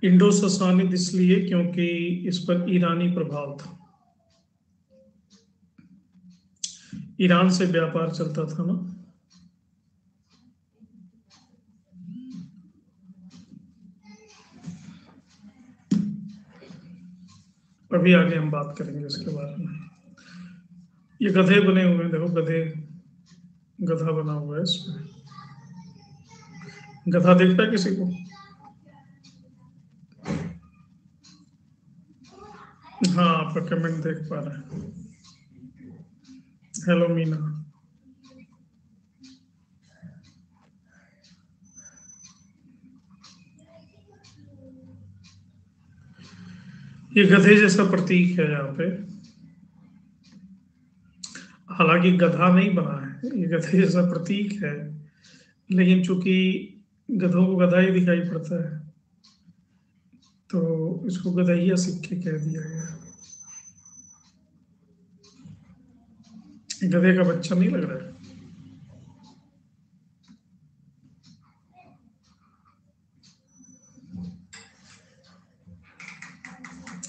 Indo ससानिद इसलिए क्योंकि इस पर ईरानी प्रभाव था। ईरान से व्यापार चलता था ना। अभी आगे हम बात करेंगे इसके बारे में। ये गधे बने हुए हैं, देखो गधे, गधा बना हुआ है इसमें। गधा देखता है किसी को? हाँ, आप कमेंट देख पा रहे हैं। हेलो मीना। ये गधे जैसा प्रतीक है यहाँ पे, हालांकि गधा नहीं बना है, ये गधे जैसा प्रतीक है, लेकिन चूंकि गधों को गधा ही दिखाई पड़ता है तो इसको गधैया सिक्के कह दिया गया। गधे का बच्चा नहीं लग रहा है?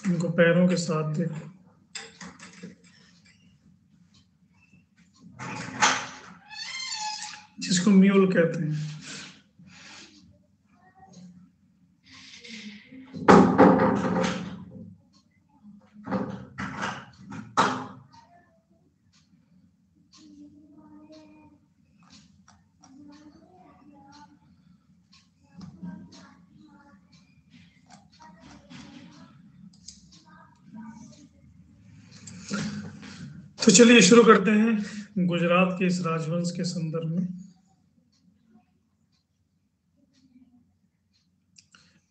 इनको पैरों के साथ देखो, जिसको म्यूल कहते हैं। तो चलिए शुरू करते हैं गुजरात के इस राजवंश के संदर्भ में।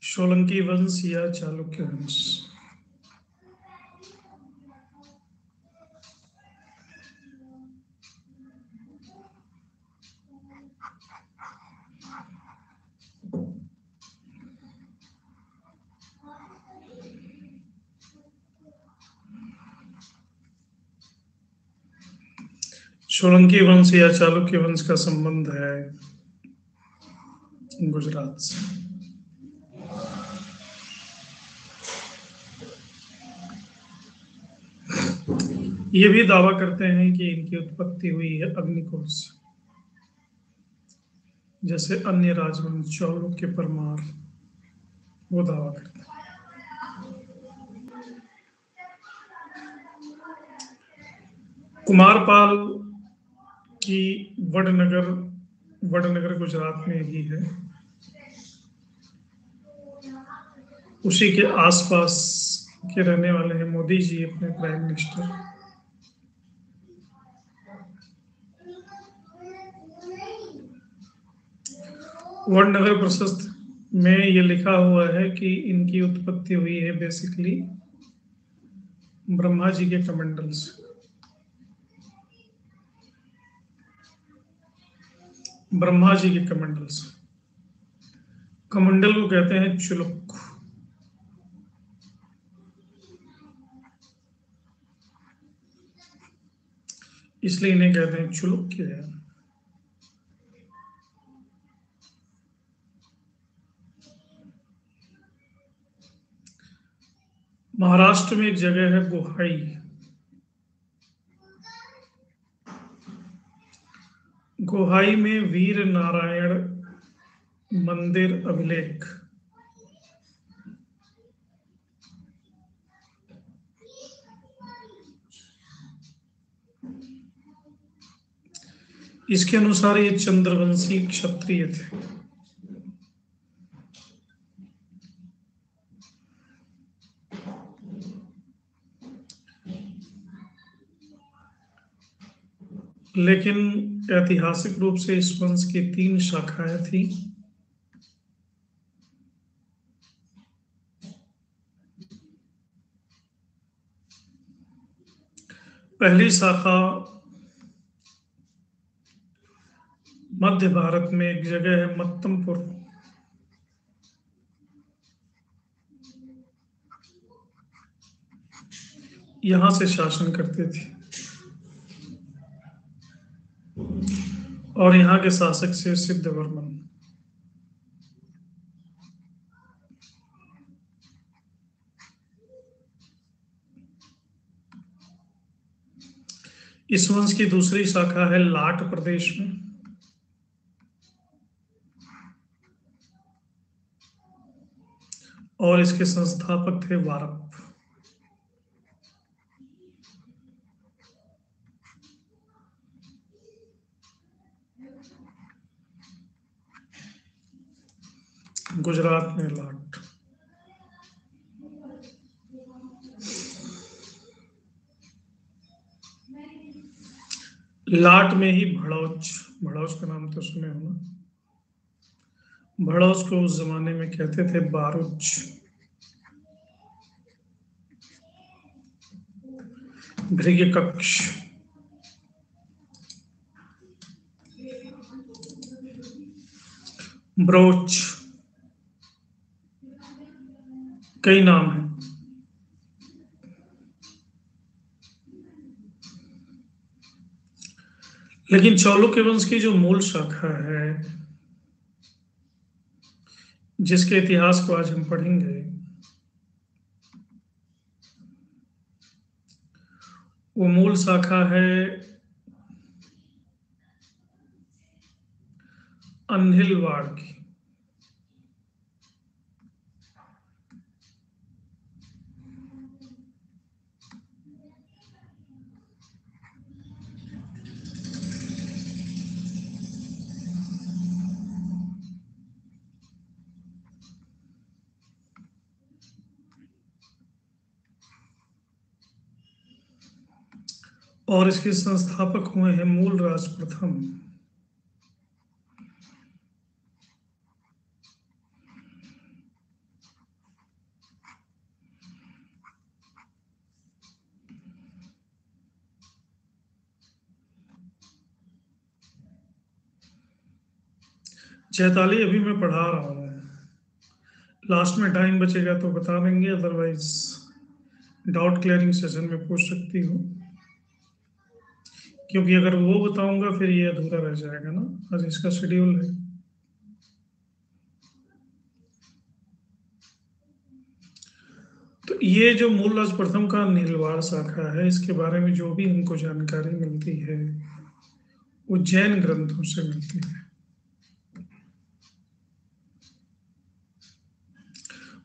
सोलंकी वंश या चालुक्य वंश। सोलंकी वंश या चालुक्य वंश का संबंध है गुजरात से। ये भी दावा करते हैं कि इनकी उत्पत्ति हुई है अग्निकुल से, जैसे अन्य राजवंश चालुक्य, परमार वो दावा करते हैं। कुमारपाल की वडनगर गुजरात में ही है। उसी के आसपास के रहने वाले हैं मोदी जी, अपने प्राइम मिनिस्टर। वडनगर प्रशस्त में ये लिखा हुआ है कि इनकी उत्पत्ति हुई है बेसिकली ब्रह्मा जी के कमंडल से। ब्रह्मा जी के कमंडल से। कमंडल को कहते हैं चुलुक, इसलिए इन्हें कहते हैं चुलुक्य। महाराष्ट्र में एक जगह है गोहाई, गोहाई में वीर नारायण मंदिर अभिलेख इसके अनुसार ये चंद्रवंशी क्षत्रिय थे। लेकिन ऐतिहासिक रूप से इस वंश की 3 शाखाएं थी। पहली शाखा मध्य भारत में एक जगह है मत्तमपुर, यहां से शासन करते थे और यहाँ के शासक से सिद्धवर्मन। इस वंश की दूसरी शाखा है लाट प्रदेश में, और इसके संस्थापक थे वारप। गुजरात में लाट। लाट में ही भड़ौच, भड़ौच का नाम तो सुने हो ना। भड़ौच को उस जमाने में कहते थे बारूच। भृग्य कक्ष, ब्रोच, कई नाम हैं। लेकिन चालुक्य वंश की जो मूल शाखा है, जिसके इतिहास को आज हम पढ़ेंगे, वो मूल शाखा है अन्हिलवाड़ की। और इसके संस्थापक हुए हैं मूलराज प्रथम। चैताली अभी मैं पढ़ा रहा हूँ, लास्ट में टाइम बचेगा तो बता देंगे, अदरवाइज डाउट क्लियरिंग सेशन में पूछ सकती हूँ, क्योंकि अगर वो बताऊंगा फिर ये अधूरा रह जाएगा ना, आज इसका शेड्यूल है। तो ये जो मूलराज प्रथम का नीलवाड़ शाखा है, इसके बारे में जो भी हमको जानकारी मिलती है वो जैन ग्रंथों से मिलती है।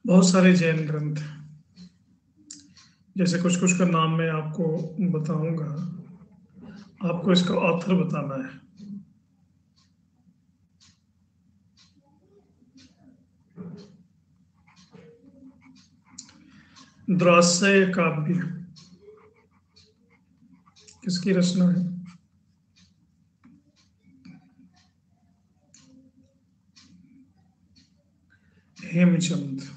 बहुत सारे जैन ग्रंथ, जैसे कुछ कुछ का नाम मैं आपको बताऊंगा, आपको इसका ऑथर बताना है। द्रास्य काव्य किसकी रचना है? हेमचंद।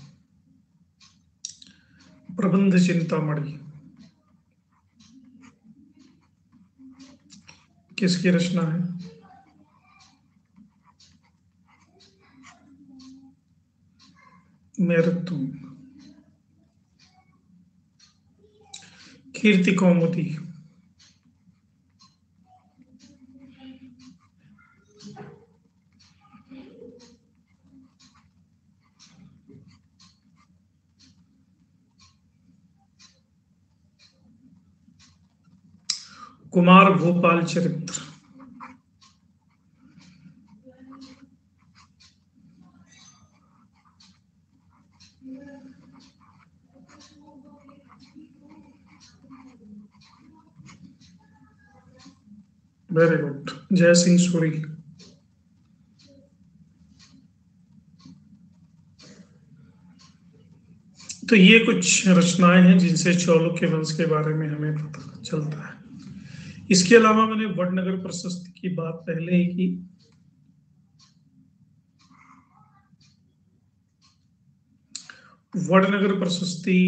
प्रबंध चिंतामणि किसकी रचना है? मेरुत्तम। कीर्ति कौमुदी कुमार भूपाल चरित्र, वेरी गुड, जय सिंह सूरी। तो ये कुछ रचनाएं हैं जिनसे चालुक्य वंश के बारे में हमें पता चलता है। इसके अलावा मैंने वडनगर प्रशस्ति की बात पहले ही की। वडनगर प्रशस्ति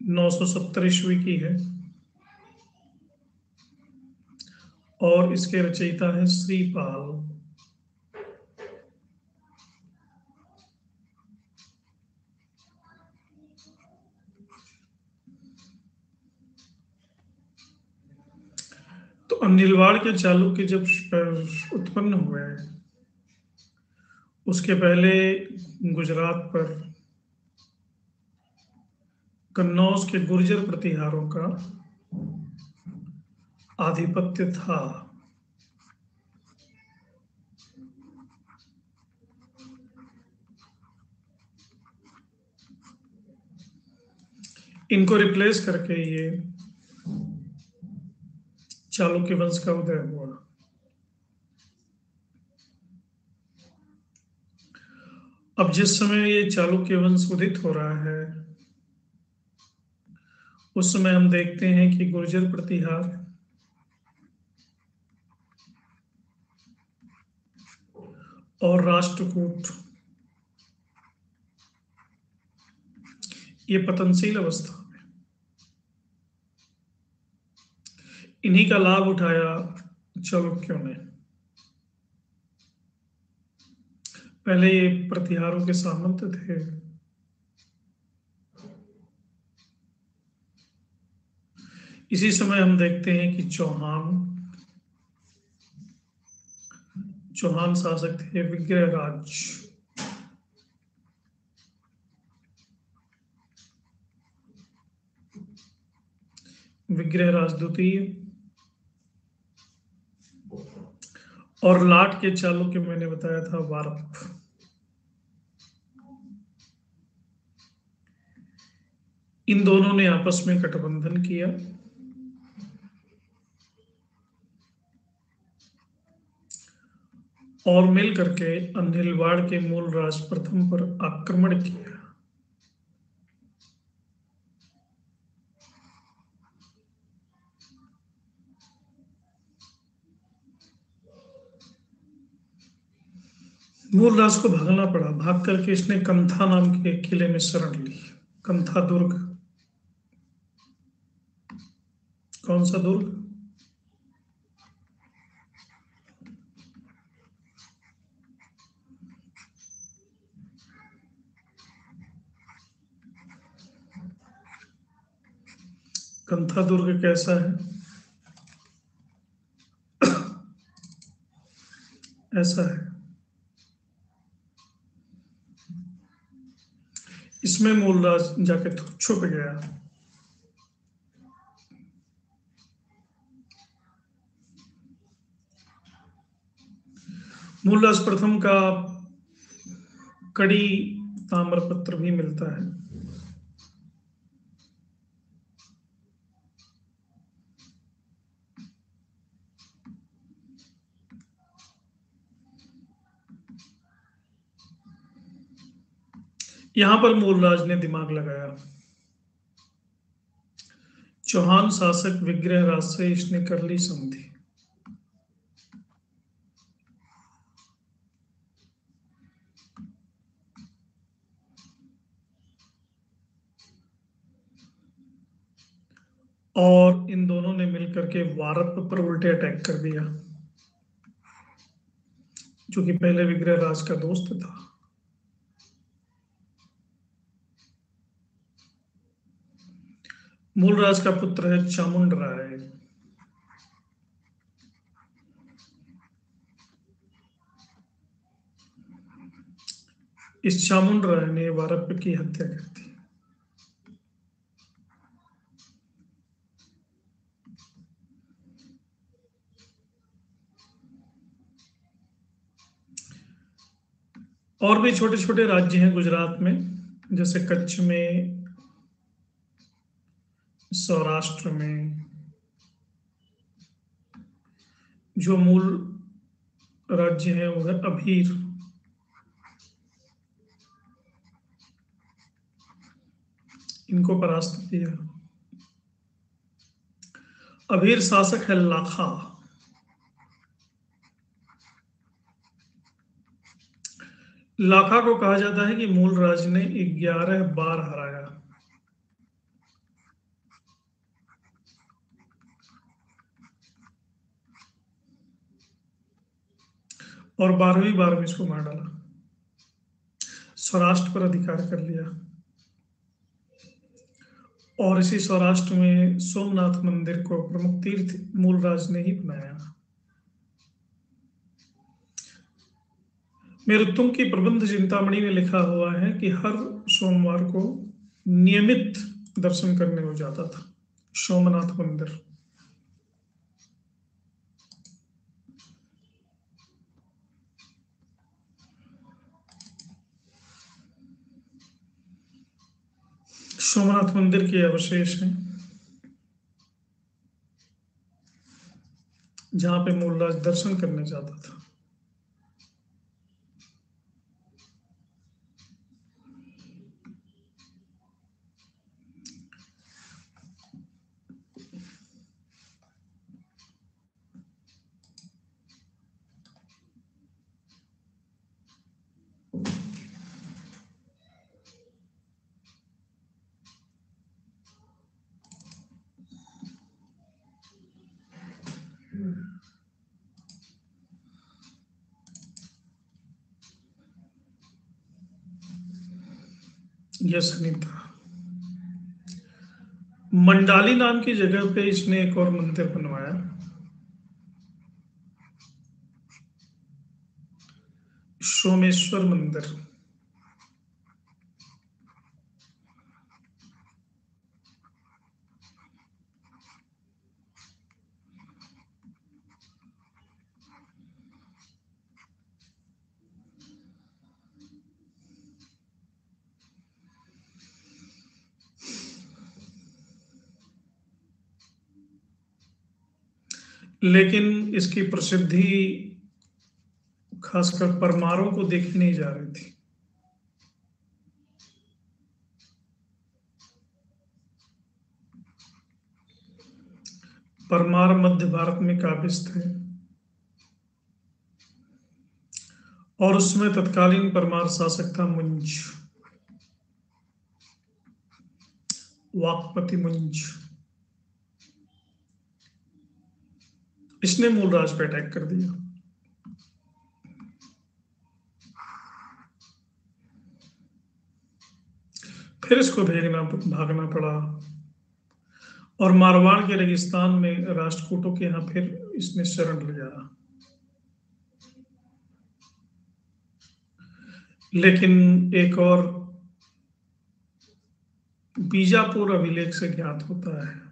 970 ईस्वी की है और इसके रचयिता है श्रीपाल। तो अनिलवाड़ के चालुक्य जब उत्पन्न हुए उसके पहले गुजरात पर कन्नौज के गुर्जर प्रतिहारों का आधिपत्य था। इनको रिप्लेस करके ये चालुक्य वंश का उदय हुआ। अब जिस समय ये चालुक्य वंश उदित हो रहा है उस समय हम देखते हैं कि गुर्जर प्रतिहार और राष्ट्रकूट ये पतनशील अवस्था में, इन्हीं का लाभ उठाया चालुक्यों ने। पहले ये प्रतिहारों के सामंत थे, इसी समय हम देखते हैं कि चौहान शासक थे विग्रहराज। विग्रहराज द्वितीय और लाट के चालुक्य मैंने बताया था वारप। इन दोनों ने आपस में गठबंधन किया और मिल करके अनिलवाड़ के मूल राज प्रथम पर आक्रमण किया। मूल राज को भागना पड़ा, भाग करके इसने कंथा नाम के किले में शरण ली। कंथा दुर्ग, कौन सा दुर्ग? कंथा दुर्ग कैसा है? ऐसा है। इसमें मूलराज जाके छुप गया। मूलराज प्रथम का कड़ी ताम्रपत्र भी मिलता है। यहां पर मूलराज ने दिमाग लगाया। चौहान शासक विग्रहराज से इसने कर ली संधि। और इन दोनों ने मिलकर के वारप पर उल्टे अटैक कर दिया, जो कि पहले विग्रहराज का दोस्त था। मूलराज का पुत्र है चामुंड राय। इस चामुंड राय ने वारप की हत्या कर दी। और भी छोटे छोटे राज्य हैं गुजरात में, जैसे कच्छ में, सौराष्ट्र में, जो मूल राज्य है वो है अभीर। इनको परास्त किया। अभीर शासक है लाखा। लाखा को कहा जाता है कि मूल राज ने 11 बार हराया। और 12वीं बार में इसको मार डाला, सौराष्ट्र पर अधिकार कर लिया। और इसी सौराष्ट्र में सोमनाथ मंदिर को प्रमुख तीर्थ मूलराज ने ही बनाया। मेरुत्तुंग की प्रबंध चिंतामणि में लिखा हुआ है कि हर सोमवार को नियमित दर्शन करने को जाता था सोमनाथ मंदिर। सोमनाथ मंदिर के अवशेष हैं जहां पे मूलराज दर्शन करने जाता था। यह शनि था। मंडाली नाम की जगह पे इसने एक और मंदिर बनवाया, सोमेश्वर मंदिर। लेकिन इसकी प्रसिद्धि खासकर परमारों को देखी नहीं जा रही थी। परमार मध्य भारत में काबिज थे और उसमें तत्कालीन परमार शासक था मुंज, वाकपति मुंज। इसने मूलराज पे अटैक कर दिया। फिर इसको भागना पड़ा और मारवाड़ के रेगिस्तान में राष्ट्रकूटों के यहां फिर इसने शरण लिया। लेकिन एक और बीजापुर अभिलेख से ज्ञात होता है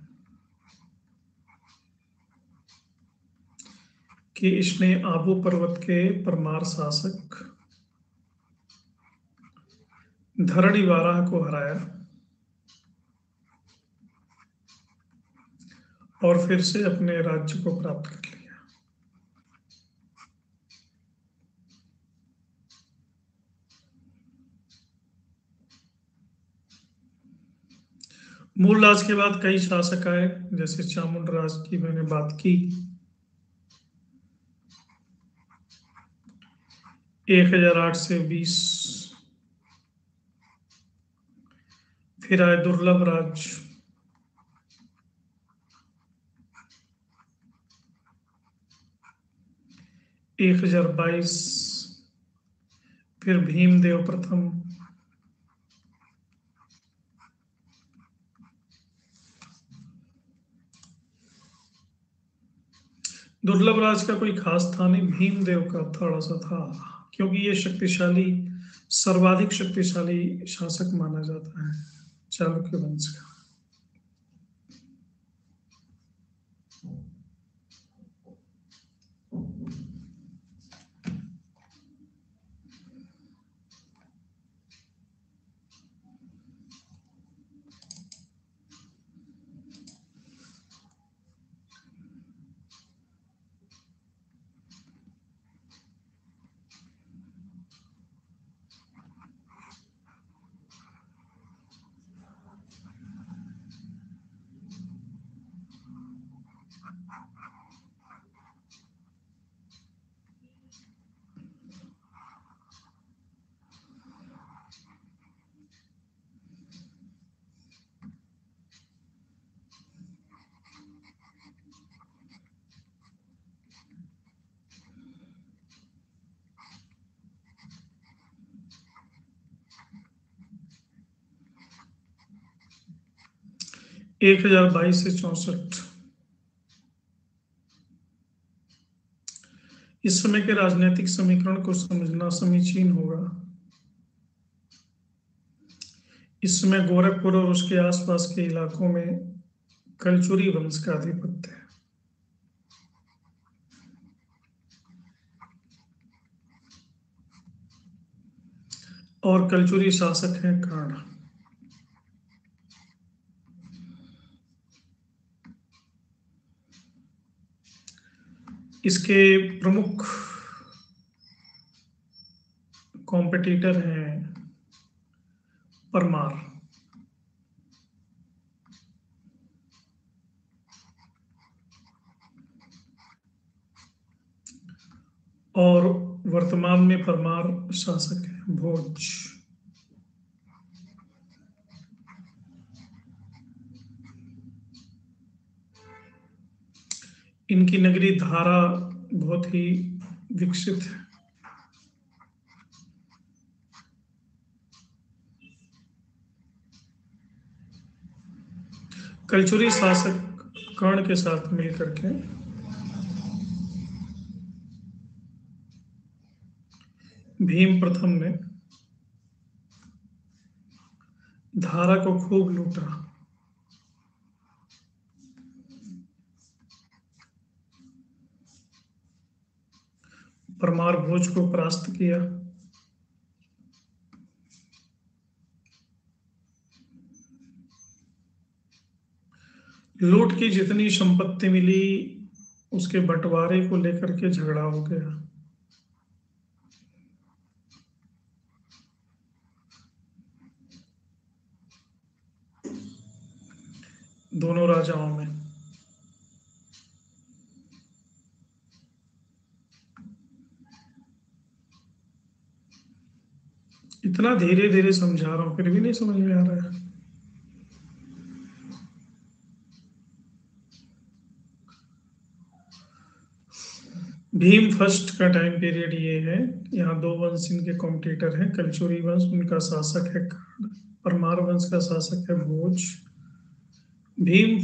कि इसने आबू पर्वत के परमार शासक धरणी वाराह को हराया और फिर से अपने राज्य को प्राप्त कर लिया। मूलराज के बाद कई शासक आए, जैसे चामुंड राज की मैंने बात की, 1008 से 20। फिर आए दुर्लभ राज, 1022। फिर भीमदेव प्रथम, दुर्लभ राज का कोई खास था नहीं, भीमदेव का थोड़ा सा था, क्योंकि ये शक्तिशाली, सर्वाधिक शक्तिशाली शासक माना जाता है चालुक्य वंश का। 1022 से 64। इस समय के राजनीतिक समीकरण को समझना समीचीन होगा। इस समय गोरखपुर और उसके आसपास के इलाकों में कलचुरी वंश का आधिपत्य है और कलचुरी शासक हैं कर्ण। इसके प्रमुख कॉम्पिटिटर हैं परमार। और वर्तमान में परमार शासक हैं भोज। इनकी नगरी धारा बहुत ही विकसित है। कलचुरी शासक कर्ण के साथ मिलकर के भीम प्रथम ने धारा को खूब लूटा। परमार भोज को परास्त किया। लूट की जितनी संपत्ति मिली उसके बंटवारे को लेकर के झगड़ा हो गया। दोनों राजाओं में। इतना धीरे धीरे समझा रहा हूं फिर भी नहीं समझ में आ रहा है। भीम फर्स्ट का टाइम पीरियड ये है। यहाँ दो वंश इनके कॉम्पिटिटर हैं। कलचुरी वंश, उनका शासक है कर्ण। परमार वंश का शासक है भोज। भीम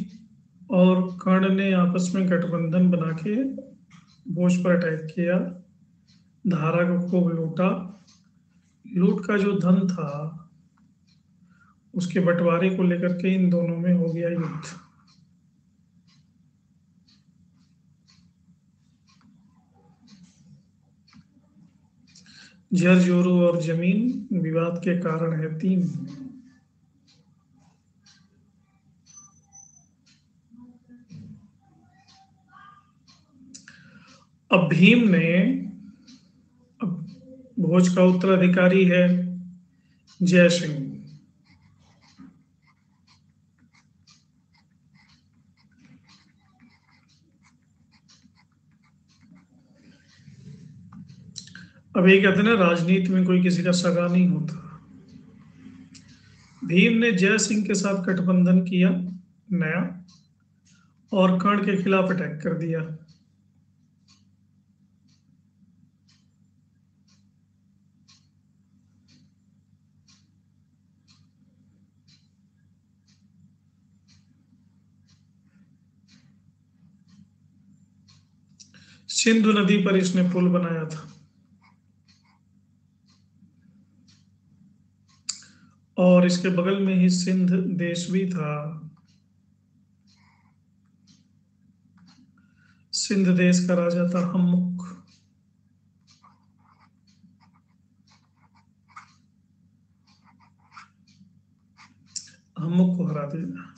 और कर्ण ने आपस में गठबंधन बना के भोज पर अटैक किया। धारा को खूब लूटा। लूट का जो धन था उसके बंटवारे को लेकर के इन दोनों में हो गया युद्ध। जर जोरू और जमीन विवाद के कारण है 3। अब भीम ने, अब भोज का उत्तराधिकारी है जय सिंह। अब ये कहते हैं ना, राजनीति में कोई किसी का सगा नहीं होता। भीम ने जय सिंह के साथ गठबंधन किया नया और कर्ण के खिलाफ अटैक कर दिया। सिंधु नदी पर इसने पुल बनाया था और इसके बगल में ही सिंध देश भी था। सिंध देश का राजा था हम्मुक। हम्मुक को हरा दिया।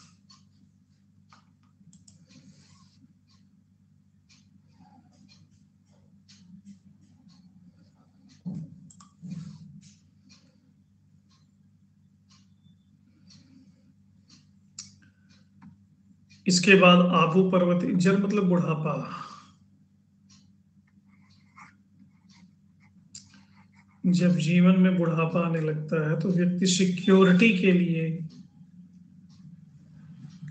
इसके बाद आबू पर्वत, जर मतलब बुढ़ापा। जब जीवन में बुढ़ापा आने लगता है तो व्यक्ति सिक्योरिटी के लिए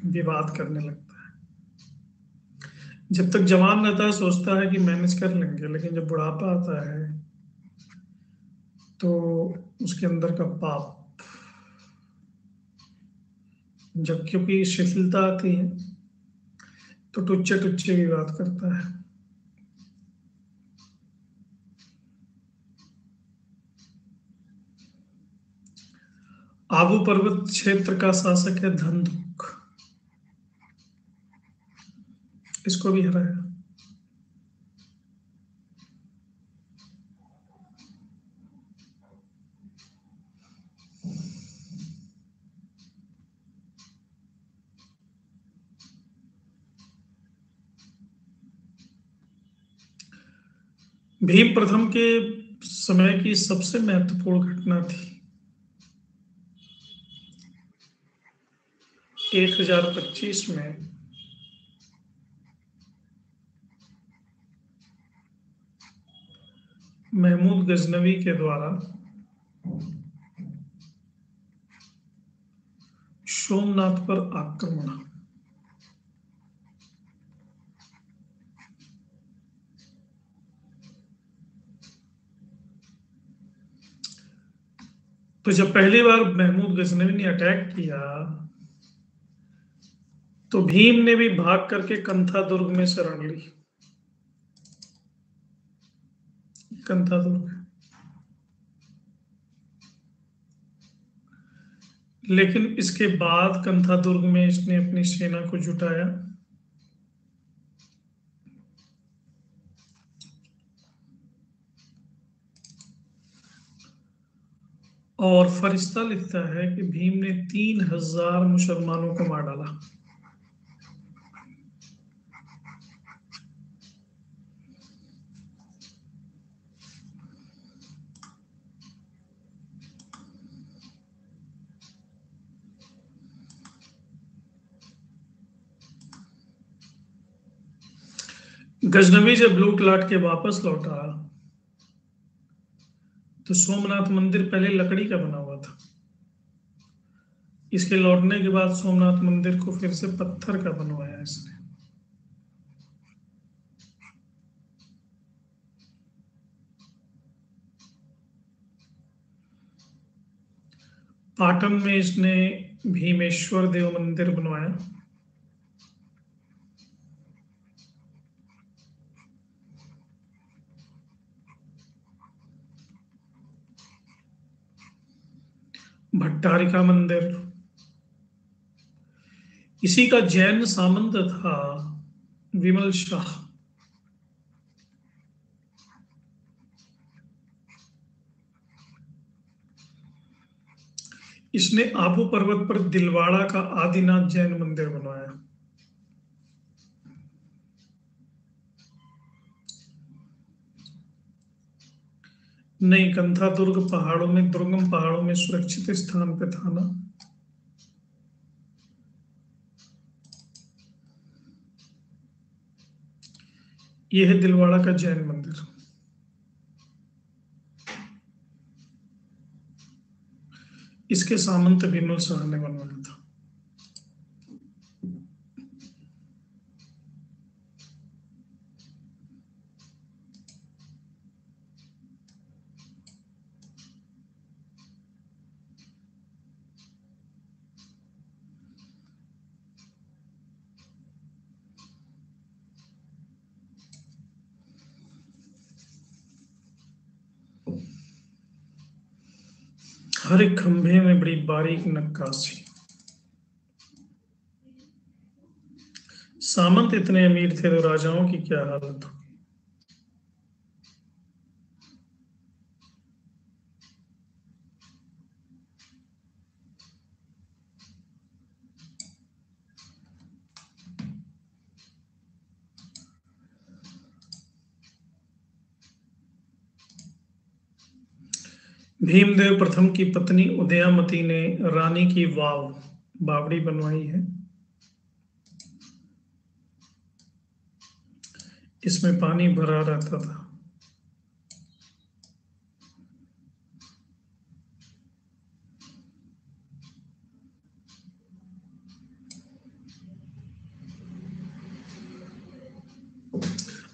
विवाद करने लगता है। जब तक जवान रहता है सोचता है कि मैनेज कर लेंगे, लेकिन जब बुढ़ापा आता है तो उसके अंदर का पाप जब क्योंकि शिथिलता आती है तो टुच्चे टुच्चे की बात करता है। आबू पर्वत क्षेत्र का शासक है धनदुक, इसको भी हराया। भीम प्रथम के समय की सबसे महत्वपूर्ण घटना थी 1025 में महमूद गजनवी के द्वारा सोमनाथ पर आक्रमण। तो जब पहली बार महमूद गजनवी ने अटैक किया तो भीम ने भी भाग करके कंथा दुर्ग में शरण ली। कंथा दुर्ग, लेकिन इसके बाद कंथा दुर्ग में इसने अपनी सेना को जुटाया और फरिश्ता लिखता है कि भीम ने 3000 मुसलमानों को मार डाला। गजनवी जब लूट लाट के वापस लौटा तो सोमनाथ मंदिर पहले लकड़ी का बना हुआ था। इसके लौटने के बाद सोमनाथ मंदिर को फिर से पत्थर का बनवाया इसने। पाटन में इसने भीमेश्वर देव मंदिर बनवाया। भट्टारिका मंदिर, इसी का जैन सामंत था विमल शाह। इसने आबू पर्वत पर दिलवाड़ा का आदिनाथ जैन मंदिर बनवाया। नहीं, कंथा दुर्ग पहाड़ों में, दुर्गम पहाड़ों में सुरक्षित स्थान पे था ना। यह है दिलवाड़ा का जैन मंदिर। इसके सामंत विमल शाह ने बनवाया था। हर एक खंभे में बड़ी बारीक नक्काशी। सामंत इतने अमीर थे तो राजाओं की क्या हालत होगी। भीमदेव प्रथम की पत्नी उदयामती ने रानी की बावड़ी बनवाई है। इसमें पानी भरा रहता था।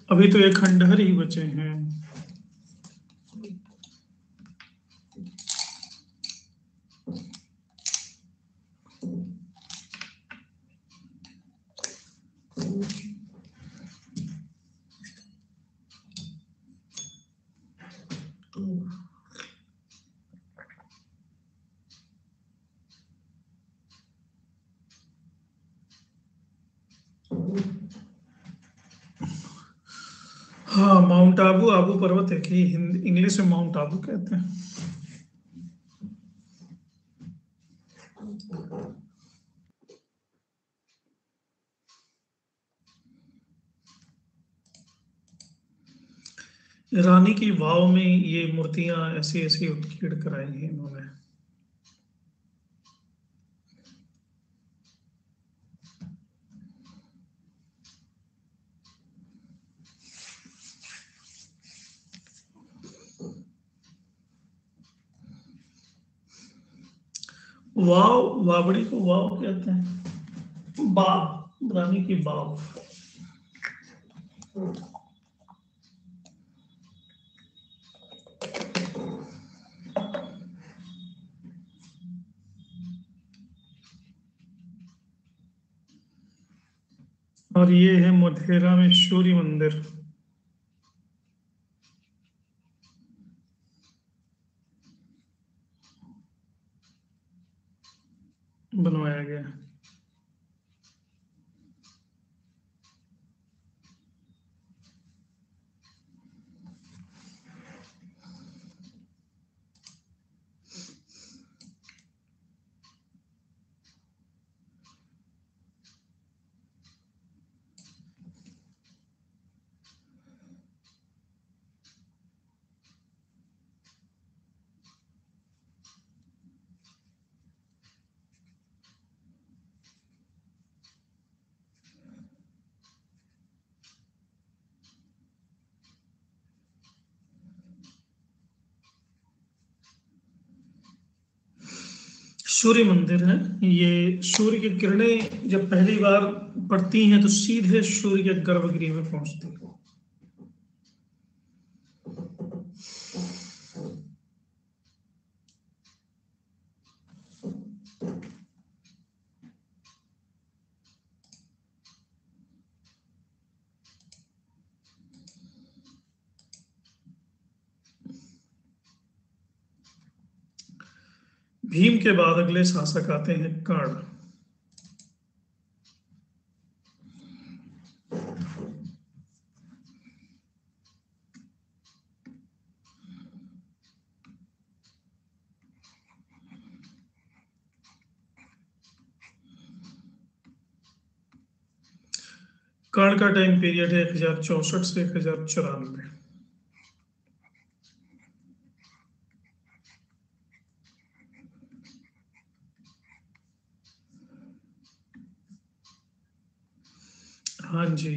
अभी तो ये खंडहर ही बचे हैं। हाँ, माउंट आबू, आबू पर्वत है कि इंग्लिश में माउंट आबू कहते हैं। रानी की वाव में ये मूर्तियां ऐसी ऐसी उत्कीर्ण कराई हैं इन्होंने। वाव, वावड़ी को वाव कहते हैं। बाव, रानी की बाव। और ये है मोढेरा में सूर्य मंदिर बनवाया गया है। सूर्य मंदिर है ये। सूर्य की किरणें जब पहली बार पड़ती हैं तो सीधे सूर्य के गर्भगृह में पहुंचती है। भीम के बाद अगले शासक आते हैं कर्ण। कर्ण का टाइम पीरियड है 1064 से 1094। हाँ जी।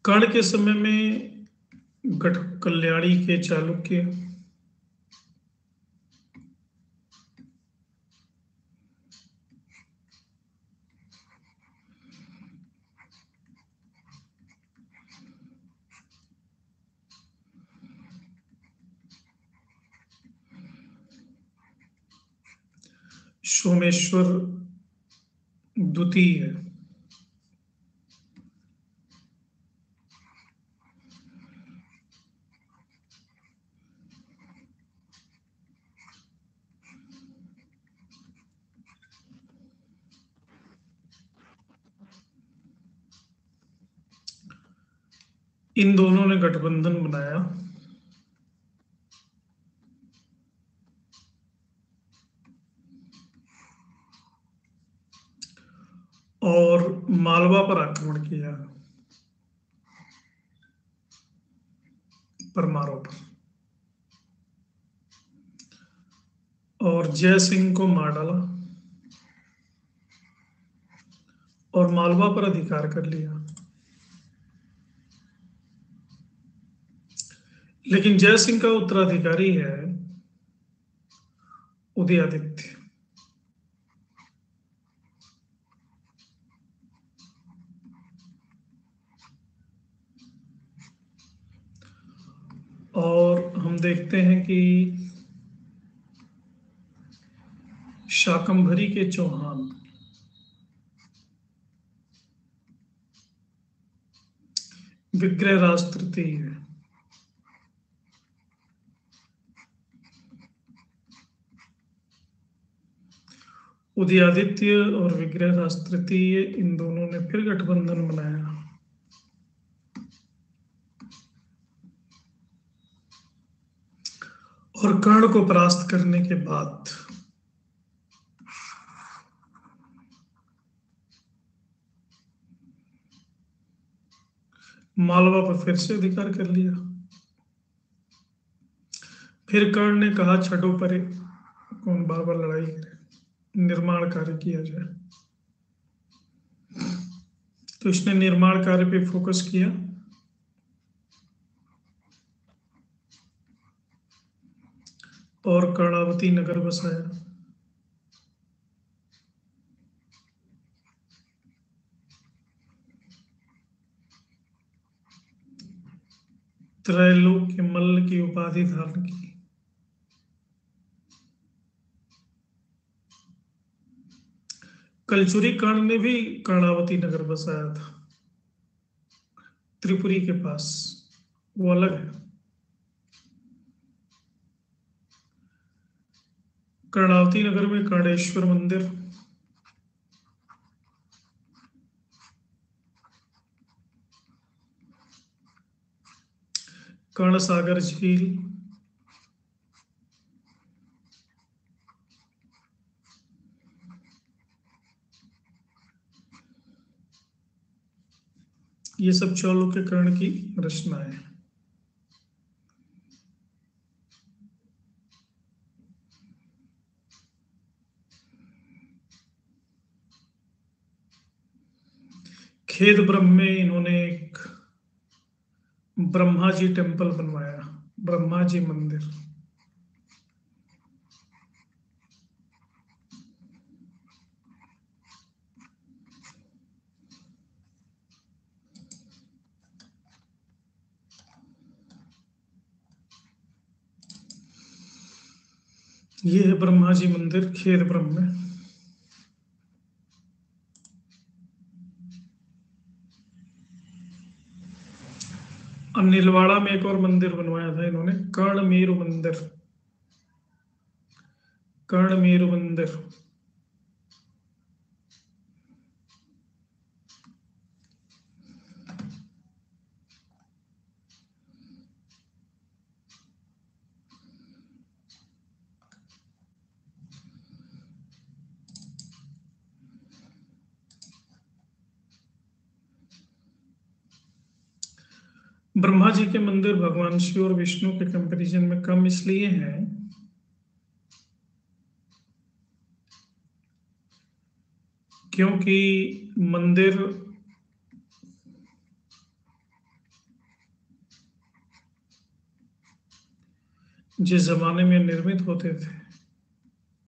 कर्ण के समय में गढ़ कल्याणी के चालुक्य, सोमेश्वर द्वितीय, इन दोनों ने गठबंधन बनाया और मालवा पर आक्रमण किया, परमारों पर, और जय सिंह को मार डाला और मालवा पर अधिकार कर लिया। लेकिन जय सिंह का उत्तराधिकारी है उदयादित्य। और हम देखते हैं कि शाकंभरी के चौहान विग्रहराज तृतीय, उदयादित्य और विग्रहराज तृतीय, इन दोनों ने फिर गठबंधन बनाया। और कर्ण को परास्त करने के बाद मालवा पर फिर से अधिकार कर लिया। फिर कर्ण ने कहा, छठों परे कौन बार बार लड़ाई करे, निर्माण कार्य किया जाए। तो इसने निर्माण कार्य पे फोकस किया। और कर्णावती नगर बसाया। त्रैलोक्य मल्ल की उपाधि धारण की। कलचुरी कर्ण ने भी कर्णावती नगर बसाया था, त्रिपुरी के पास, वो अलग है। कर्णावती नगर में कर्णेश्वर मंदिर, कर्ण सागर झील, ये सब चालुक्य कर्ण की रचना है। खेद ब्रह्म में इन्होंने एक ब्रह्मा जी टेम्पल बनवाया, ब्रह्मा जी मंदिर। ये है ब्रह्मा जी मंदिर खेद ब्रह्म में। अब नीलवाड़ा में एक और मंदिर बनवाया था इन्होंने, कर्णमेरु मंदिर, कर्णमेरु मंदिर। ब्रह्मा जी के मंदिर भगवान शिव और विष्णु के कंपैरिजन में कम इसलिए हैं क्योंकि मंदिर जिस जमाने में निर्मित होते थे